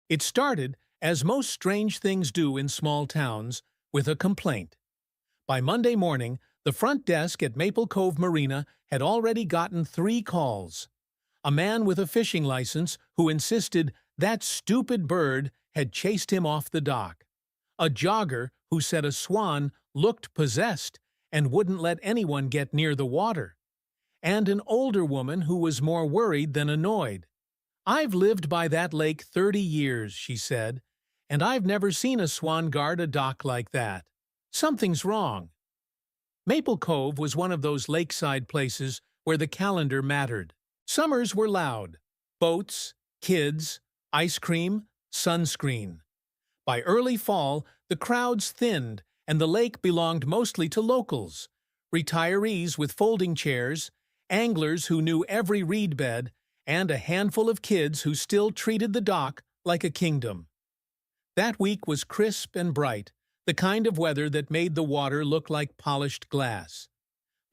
It started, as most strange things do in small towns, with a complaint. By Monday morning, the front desk at Maple Cove Marina had already gotten 3 calls. A man with a fishing license who insisted that stupid bird had chased him off the dock. A jogger who said a swan looked possessed and wouldn't let anyone get near the water. And an older woman who was more worried than annoyed. "I've lived by that lake 30 years," she said, "and I've never seen a swan guard a dock like that. Something's wrong." Maple Cove was one of those lakeside places where the calendar mattered. Summers were loud. Boats, kids, ice cream, sunscreen. By early fall, the crowds thinned, and the lake belonged mostly to locals, retirees with folding chairs, anglers who knew every reed bed, and a handful of kids who still treated the dock like a kingdom. That week was crisp and bright, the kind of weather that made the water look like polished glass.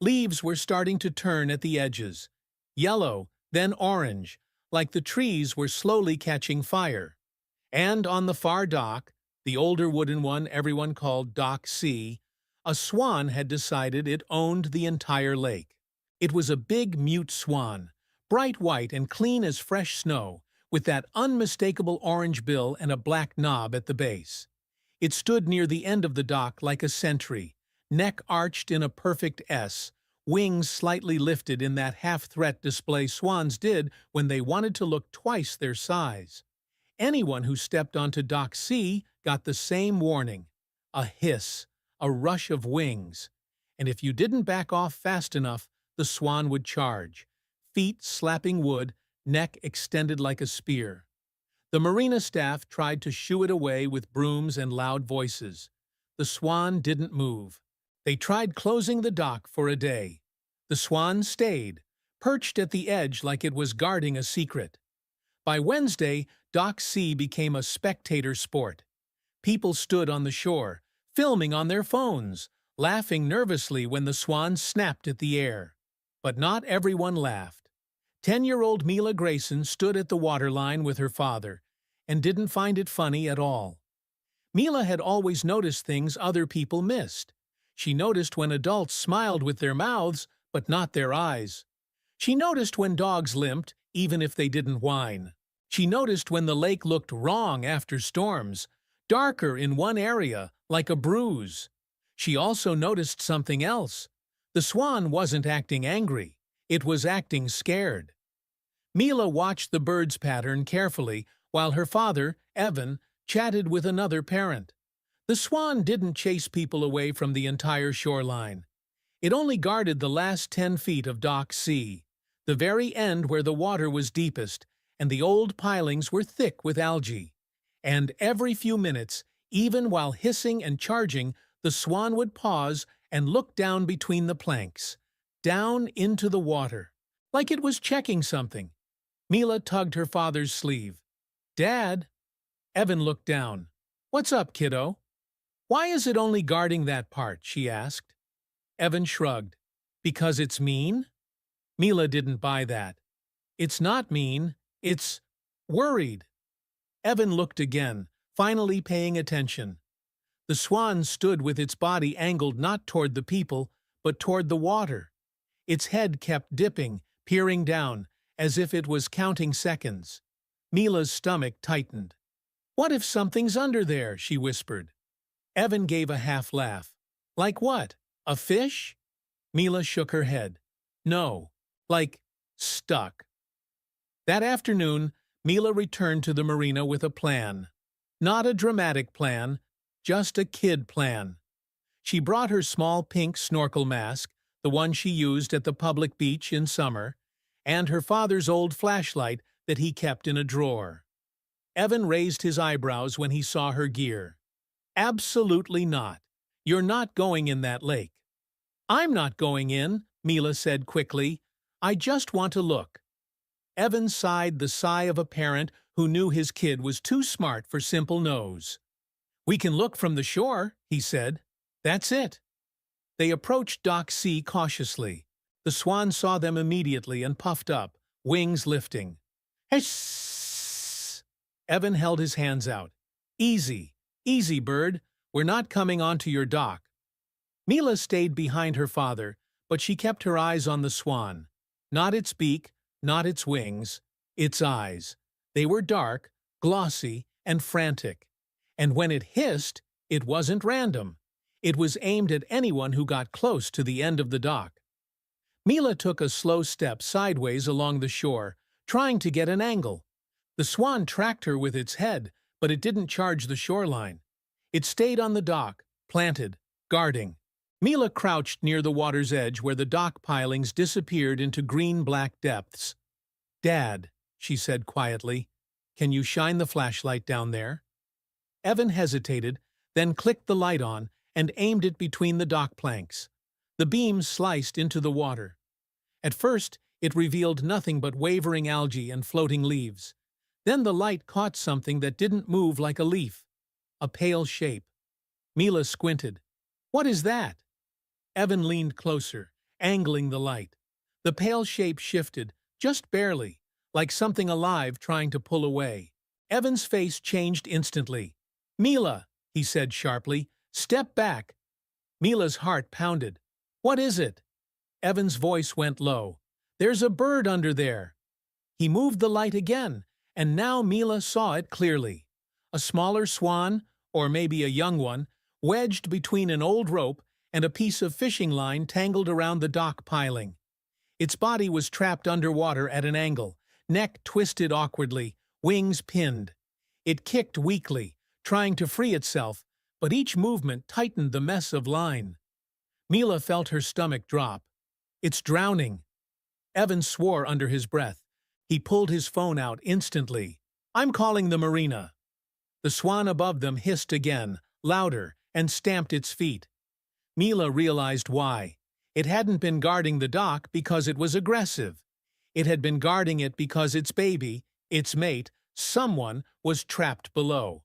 Leaves were starting to turn at the edges, yellow, then orange, like the trees were slowly catching fire. And on the far dock, the older wooden one everyone called Dock C, a swan had decided it owned the entire lake. It was a big mute swan, bright white and clean as fresh snow, with that unmistakable orange bill and a black knob at the base. It stood near the end of the dock like a sentry, neck arched in a perfect S, wings slightly lifted in that half-threat display swans did when they wanted to look twice their size. Anyone who stepped onto Dock C got the same warning: a hiss, a rush of wings. And if you didn't back off fast enough, the swan would charge, feet slapping wood, neck extended like a spear. The marina staff tried to shoo it away with brooms and loud voices. The swan didn't move. They tried closing the dock for a day. The swan stayed, perched at the edge like it was guarding a secret. By Wednesday, Dock C became a spectator sport. People stood on the shore, filming on their phones, laughing nervously when the swan snapped at the air. But not everyone laughed. 10-year-old Mila Grayson stood at the waterline with her father and didn't find it funny at all. Mila had always noticed things other people missed. She noticed when adults smiled with their mouths, but not their eyes. She noticed when dogs limped, even if they didn't whine. She noticed when the lake looked wrong after storms, darker in one area, like a bruise. She also noticed something else. The swan wasn't acting angry. It was acting scared. Mila watched the bird's pattern carefully while her father, Evan, chatted with another parent. The swan didn't chase people away from the entire shoreline. It only guarded the last 10 feet of Dock C, the very end where the water was deepest and the old pilings were thick with algae. And every few minutes, even while hissing and charging, the swan would pause and look down between the planks, down into the water, like it was checking something. Mila tugged her father's sleeve. "Dad?" Evan looked down. "What's up, kiddo?" "Why is it only guarding that part?" she asked. Evan shrugged. "Because it's mean?" Mila didn't buy that. "It's not mean. It's worried." Evan looked again, finally paying attention. The swan stood with its body angled not toward the people, but toward the water. Its head kept dipping, peering down, as if it was counting seconds. Mila's stomach tightened. "What if something's under there?" she whispered. Evan gave a half laugh. "Like what? A fish?" Mila shook her head. "No, like stuck." That afternoon, Mila returned to the marina with a plan. Not a dramatic plan, just a kid plan. She brought her small pink snorkel mask, the one she used at the public beach in summer, and her father's old flashlight that he kept in a drawer. Evan raised his eyebrows when he saw her gear. "Absolutely not. You're not going in that lake." "I'm not going in," Mila said quickly. "I just want to look." Evan sighed the sigh of a parent who knew his kid was too smart for simple no's. "We can look from the shore," he said. "That's it." They approached Dock C cautiously. The swan saw them immediately and puffed up, wings lifting. "Hiss!" Evan held his hands out. Easy, easy, bird. We're not coming onto your dock. Mila stayed behind her father, but she kept her eyes on the swan. Not its beak, not its wings, its eyes. They were dark, glossy, and frantic. And when it hissed, it wasn't random. It was aimed at anyone who got close to the end of the dock. Mila took a slow step sideways along the shore, trying to get an angle. The swan tracked her with its head, but it didn't charge the shoreline. It stayed on the dock, planted, guarding. Mila crouched near the water's edge where the dock pilings disappeared into green-black depths. "Dad," she said quietly, "can you shine the flashlight down there?" Evan hesitated, then clicked the light on and aimed it between the dock planks. The beam sliced into the water. At first, it revealed nothing but wavering algae and floating leaves. Then the light caught something that didn't move like a leaf. A pale shape. Mila squinted. "What is that?" Evan leaned closer, angling the light. The pale shape shifted, just barely, like something alive trying to pull away. Evan's face changed instantly. "Mila," he said sharply, "step back." Mila's heart pounded. "What is it?" Evan's voice went low. "There's a bird under there." He moved the light again, and now Mila saw it clearly. A smaller swan, or maybe a young one, wedged between an old rope and a piece of fishing line tangled around the dock piling. Its body was trapped underwater at an angle, neck twisted awkwardly, wings pinned. It kicked weakly, trying to free itself, but each movement tightened the mess of line. Mila felt her stomach drop. "It's drowning." Evan swore under his breath. He pulled his phone out instantly. "I'm calling the marina." The swan above them hissed again, louder, and stamped its feet. Mila realized why. It hadn't been guarding the dock because it was aggressive. It had been guarding it because its baby, its mate, someone, was trapped below.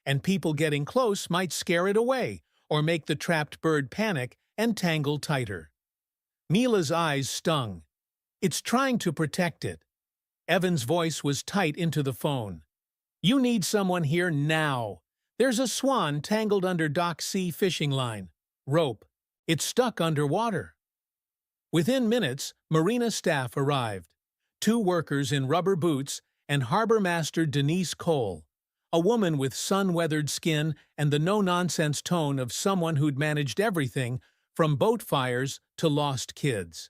And people getting close might scare it away, or make the trapped bird panic and tangle tighter. Mila's eyes stung. "It's trying to protect it." Evan's voice was tight into the phone. "You need someone here now. There's a swan tangled under Dock C fishing line. Rope. It's stuck underwater." Within minutes, marina staff arrived. 2 workers in rubber boots and harbor master Denise Cole, a woman with sun-weathered skin and the no-nonsense tone of someone who'd managed everything from boat fires to lost kids.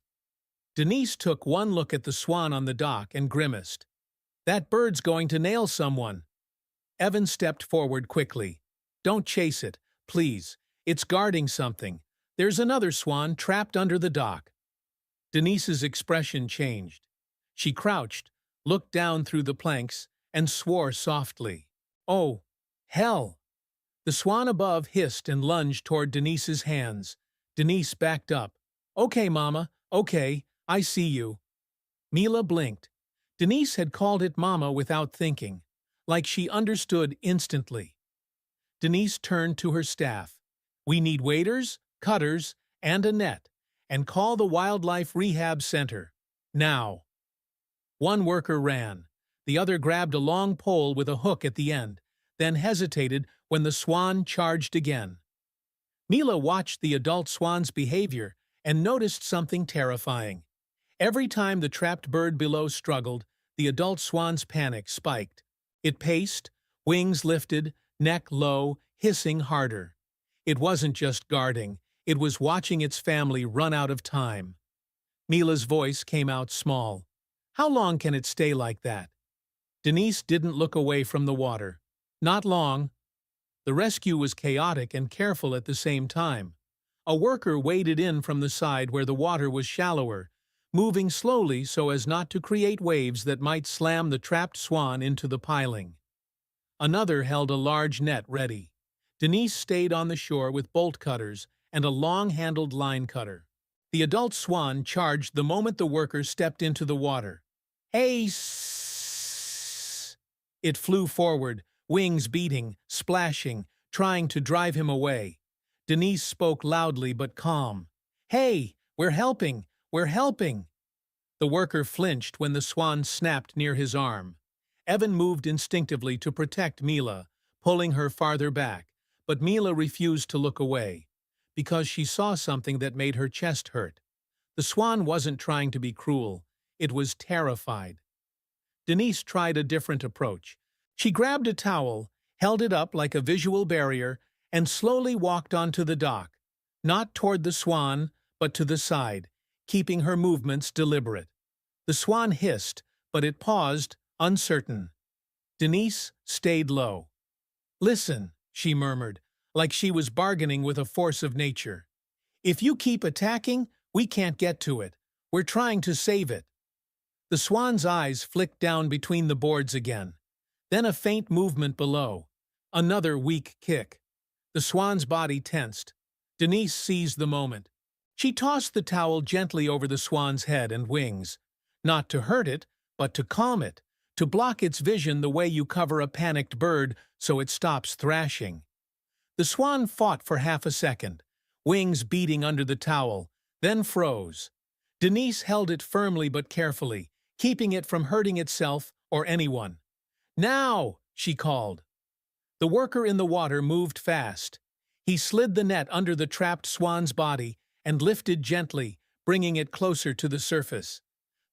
Denise took one look at the swan on the dock and grimaced. "That bird's going to nail someone." Evan stepped forward quickly. "Don't chase it, please. It's guarding something. There's another swan trapped under the dock." Denise's expression changed. She crouched, looked down through the planks, and swore softly. "Oh, hell!" The swan above hissed and lunged toward Denise's hands. Denise backed up. "Okay, Mama, okay. I see you." Mila blinked. Denise had called it Mama without thinking, like she understood instantly. Denise turned to her staff. "We need waders, cutters, and a net, and call the Wildlife Rehab Center. Now." One worker ran. The other grabbed a long pole with a hook at the end, then hesitated when the swan charged again. Mila watched the adult swan's behavior and noticed something terrifying. Every time the trapped bird below struggled, the adult swan's panic spiked. It paced, wings lifted, neck low, hissing harder. It wasn't just guarding, it was watching its family run out of time. Mila's voice came out small. "How long can it stay like that?" Denise didn't look away from the water. "Not long." The rescue was chaotic and careful at the same time. A worker waded in from the side where the water was shallower, moving slowly so as not to create waves that might slam the trapped swan into the piling. Another held a large net ready. Denise stayed on the shore with bolt cutters and a long-handled line cutter. The adult swan charged the moment the worker stepped into the water. "Hey, sss!" It flew forward, wings beating, splashing, trying to drive him away. Denise spoke loudly but calm. "Hey, we're helping! We're helping!" The worker flinched when the swan snapped near his arm. Evan moved instinctively to protect Mila, pulling her farther back, but Mila refused to look away, because she saw something that made her chest hurt. The swan wasn't trying to be cruel, it was terrified. Denise tried a different approach. She grabbed a towel, held it up like a visual barrier, and slowly walked onto the dock, not toward the swan, but to the side, keeping her movements deliberate. The swan hissed, but it paused, uncertain. Denise stayed low. "Listen," she murmured, like she was bargaining with a force of nature. "If you keep attacking, we can't get to it. We're trying to save it." The swan's eyes flicked down between the boards again. Then a faint movement below. Another weak kick. The swan's body tensed. Denise seized the moment. She tossed the towel gently over the swan's head and wings, not to hurt it, but to calm it, to block its vision the way you cover a panicked bird so it stops thrashing. The swan fought for half a second, wings beating under the towel, then froze. Denise held it firmly but carefully, keeping it from hurting itself or anyone. "Now!" she called. The worker in the water moved fast. He slid the net under the trapped swan's body and lifted gently, bringing it closer to the surface.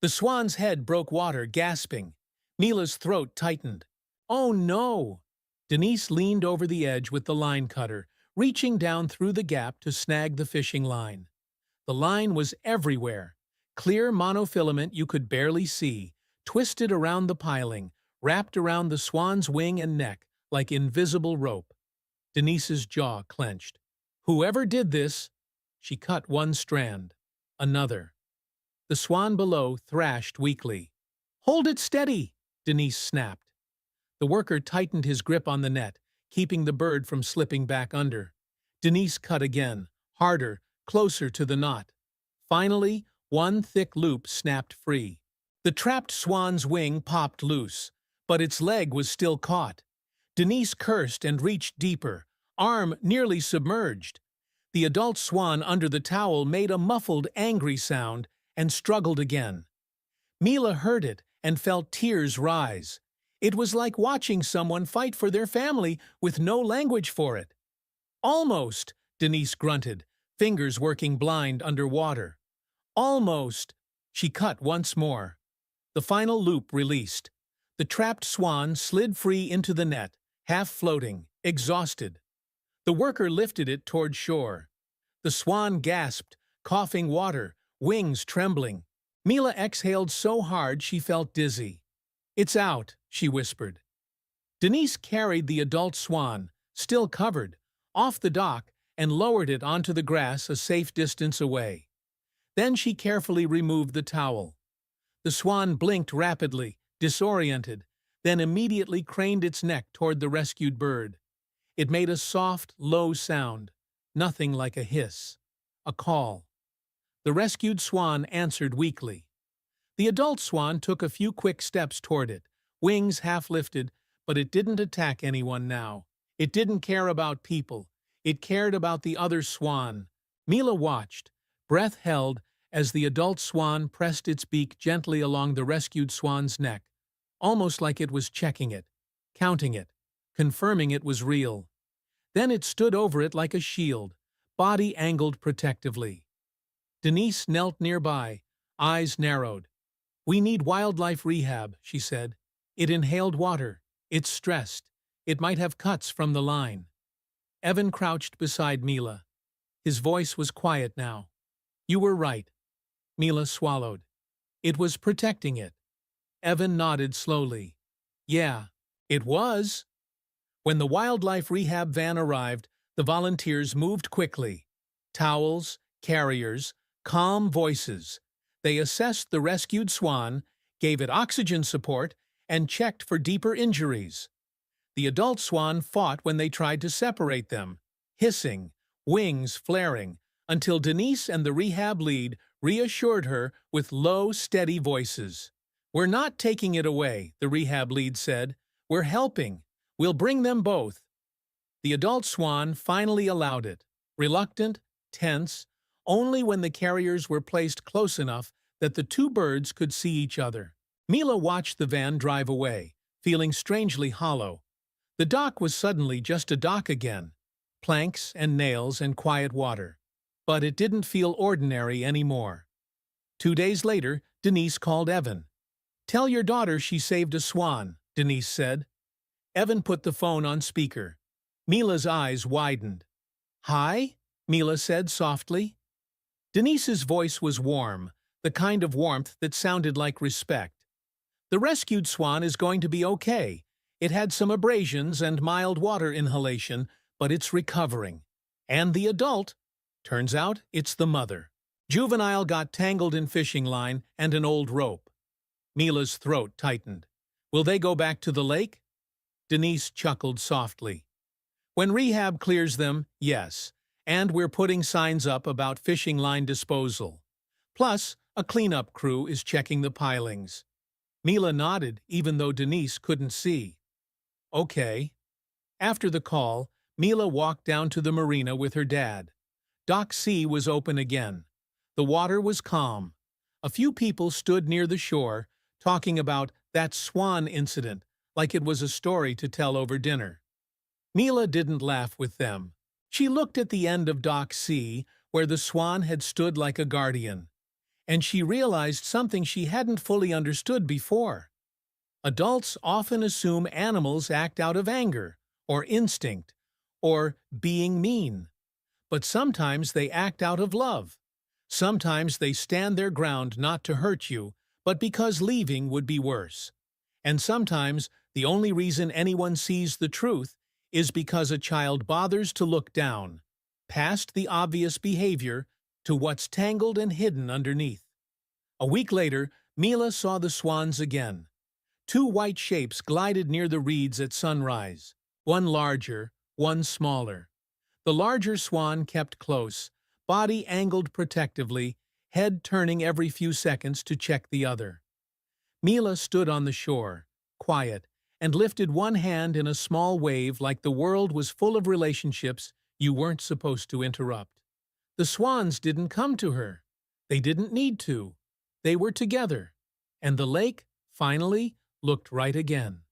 The swan's head broke water, gasping. Mila's throat tightened. "Oh no!" Denise leaned over the edge with the line cutter, reaching down through the gap to snag the fishing line. The line was everywhere. Clear monofilament you could barely see, twisted around the piling, wrapped around the swan's wing and neck like invisible rope. Denise's jaw clenched. Whoever did this, she cut one strand, another. The swan below thrashed weakly. "Hold it steady," Denise snapped. The worker tightened his grip on the net, keeping the bird from slipping back under. Denise cut again, harder, closer to the knot. Finally, one thick loop snapped free. The trapped swan's wing popped loose, but its leg was still caught. Denise cursed and reached deeper, arm nearly submerged. The adult swan under the towel made a muffled, angry sound and struggled again. Mila heard it and felt tears rise. It was like watching someone fight for their family with no language for it. "Almost," Denise grunted, fingers working blind underwater. "Almost." She cut once more. The final loop released. The trapped swan slid free into the net, half floating, exhausted. The worker lifted it toward shore. The swan gasped, coughing water, wings trembling. Mila exhaled so hard she felt dizzy. "It's out," she whispered. Denise carried the adult swan, still covered, off the dock and lowered it onto the grass a safe distance away. Then she carefully removed the towel. The swan blinked rapidly, disoriented, then immediately craned its neck toward the rescued bird. It made a soft, low sound, nothing like a hiss. A call. The rescued swan answered weakly. The adult swan took a few quick steps toward it, wings half lifted, but it didn't attack anyone now. It didn't care about people. It cared about the other swan. Mila watched, breath held, as the adult swan pressed its beak gently along the rescued swan's neck, almost like it was checking it, counting it, confirming it was real. Then it stood over it like a shield, body angled protectively. Denise knelt nearby, eyes narrowed. "We need wildlife rehab," she said. "It inhaled water. It's stressed. It might have cuts from the line." Evan crouched beside Mila. His voice was quiet now. "You were right." Mila swallowed. "It was protecting it." Evan nodded slowly. "Yeah, it was." When the wildlife rehab van arrived, the volunteers moved quickly. Towels, carriers, calm voices. They assessed the rescued swan, gave it oxygen support, and checked for deeper injuries. The adult swan fought when they tried to separate them, hissing, wings flaring, until Denise and the rehab lead reassured her with low, steady voices. "We're not taking it away," the rehab lead said. "We're helping. We'll bring them both." The adult swan finally allowed it, reluctant, tense, only when the carriers were placed close enough that the two birds could see each other. Mila watched the van drive away, feeling strangely hollow. The dock was suddenly just a dock again. Planks and nails and quiet water. But it didn't feel ordinary anymore. 2 days later, Denise called Evan. "Tell your daughter she saved a swan," Denise said. Evan put the phone on speaker. Mila's eyes widened. "Hi?" Mila said softly. Denise's voice was warm, the kind of warmth that sounded like respect. "The rescued swan is going to be okay. It had some abrasions and mild water inhalation, but it's recovering. And the adult? Turns out it's the mother. Juvenile got tangled in fishing line and an old rope." Mila's throat tightened. "Will they go back to the lake?" Denise chuckled softly. "When rehab clears them, yes. And we're putting signs up about fishing line disposal. Plus, a cleanup crew is checking the pilings." Mila nodded, even though Denise couldn't see. "Okay." After the call, Mila walked down to the marina with her dad. Dock C was open again. The water was calm. A few people stood near the shore, talking about that swan incident, like it was a story to tell over dinner. Mila didn't laugh with them. She looked at the end of Dock C, where the swan had stood like a guardian. And she realized something she hadn't fully understood before. Adults often assume animals act out of anger, or instinct, or being mean. But sometimes they act out of love. Sometimes they stand their ground not to hurt you, but because leaving would be worse. And sometimes the only reason anyone sees the truth is because a child bothers to look down, past the obvious behavior, to what's tangled and hidden underneath. A week later, Mila saw the swans again. 2 white shapes glided near the reeds at sunrise, one larger, one smaller. The larger swan kept close, body angled protectively, head turning every few seconds to check the other. Mila stood on the shore, quiet, and lifted one hand in a small wave like the world was full of relationships you weren't supposed to interrupt. The swans didn't come to her. They didn't need to. They were together. And the lake, finally, looked right again.